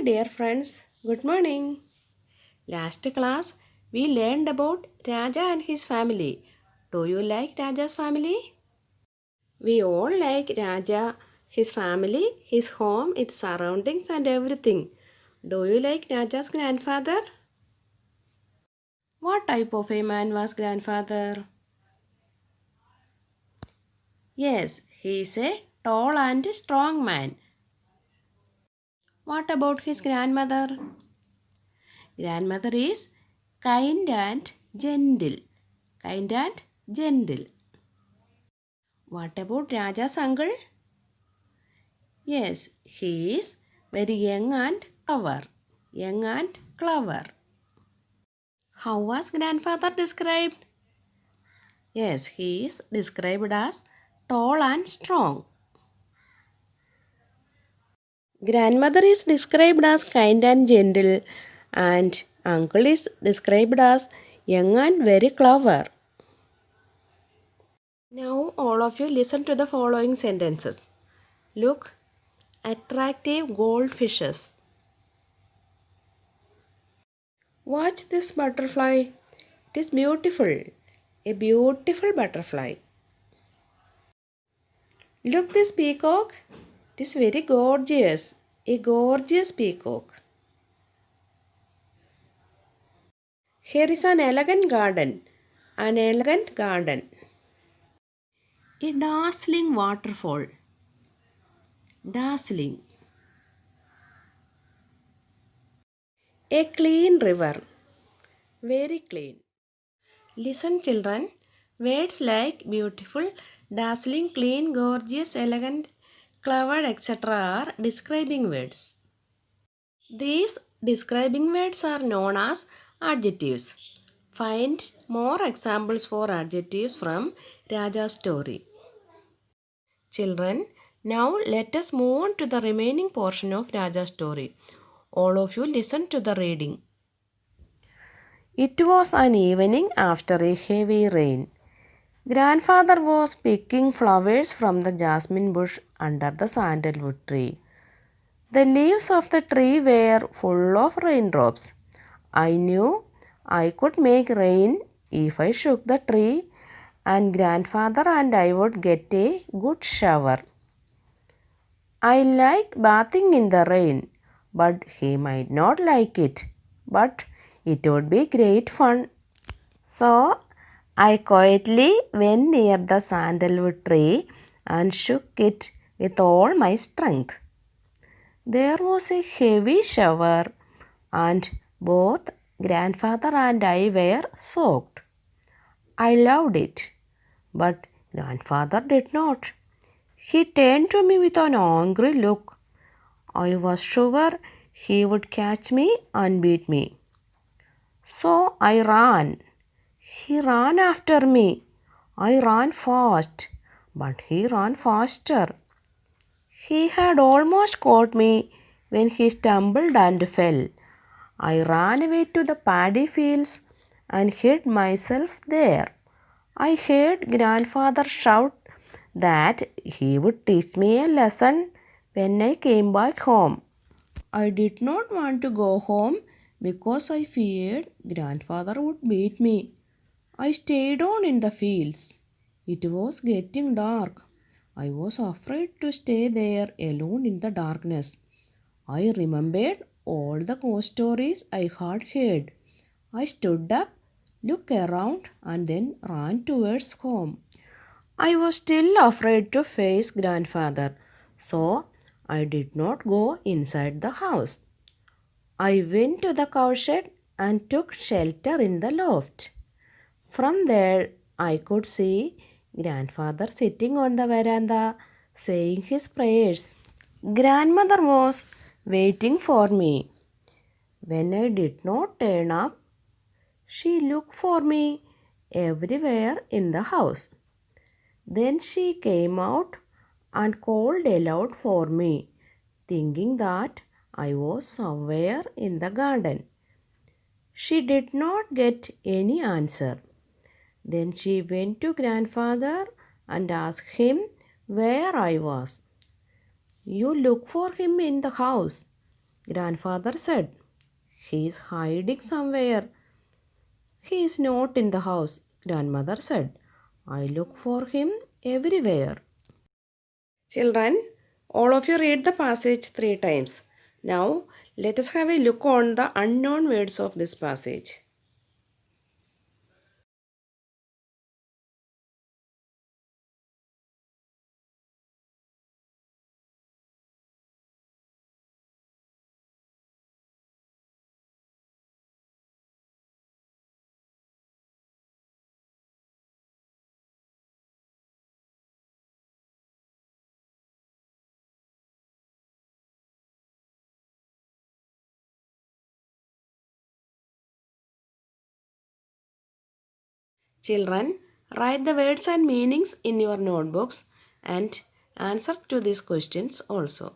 Hi dear friends, good morning. Last class we learned about Raja and his family. Do you like Raja's family? We all like Raja, his family, his home, its surroundings and everything. Do you like Raja's grandfather? What type of a man was grandfather? Yes, he is a tall and strong man. What about his grandmother? Grandmother is kind and gentle. Kind and gentle. What about Raja's uncle? Yes, he is very young and clever. Young and clever. How was grandfather described? Yes, he is described as tall and strong. Grandmother is described as kind and gentle, and uncle is described as young and very clever. Now, all of you listen to the following sentences. Look, attractive goldfishes. Watch this butterfly. It is beautiful. A beautiful butterfly. Look this peacock. It is very gorgeous. A gorgeous peacock. Here is an elegant garden. An elegant garden. A dazzling waterfall. Dazzling. A clean river. Very clean. Listen, children. Words like beautiful, dazzling, clean, gorgeous, elegant, clever, etc. are describing words. These describing words are known as adjectives. Find more examples for adjectives from Raja's story. Children, now let us move on to the remaining portion of Raja's story. All of you listen to the reading. It was an evening after a heavy rain. Grandfather was picking flowers from the jasmine bush under the sandalwood tree. The leaves of the tree were full of raindrops. I knew I could make rain if I shook the tree, and grandfather and I would get a good shower. I liked bathing in the rain, but he might not like it. But it would be great fun. So I quietly went near the sandalwood tree and shook it with all my strength. There was a heavy shower, and both grandfather and I were soaked. I loved it, but grandfather did not. He turned to me with an angry look. I was sure he would catch me and beat me. So I ran. He ran after me. I ran fast, but he ran faster. He had almost caught me when he stumbled and fell. I ran away to the paddy fields and hid myself there. I heard grandfather shout that he would teach me a lesson when I came back home. I did not want to go home because I feared grandfather would beat me. I stayed on in the fields. It was getting dark. I was afraid to stay there alone in the darkness. I remembered all the ghost stories I had heard. I stood up, looked around, and then ran towards home. I was still afraid to face grandfather, so I did not go inside the house. I went to the cowshed and took shelter in the loft. From there, I could see grandfather sitting on the veranda saying his prayers. Grandmother was waiting for me. When I did not turn up, she looked for me everywhere in the house. Then she came out and called aloud for me, thinking that I was somewhere in the garden. She did not get any answer. Then she went to grandfather and asked him where I was. You look for him in the house. Grandfather said, "He is hiding somewhere." "He is not in the house," grandmother said. "I look for him everywhere." Children, all of you read the passage 3 times. Now, let us have a look on the unknown words of this passage. Children, write the words and meanings in your notebooks and answer to these questions also.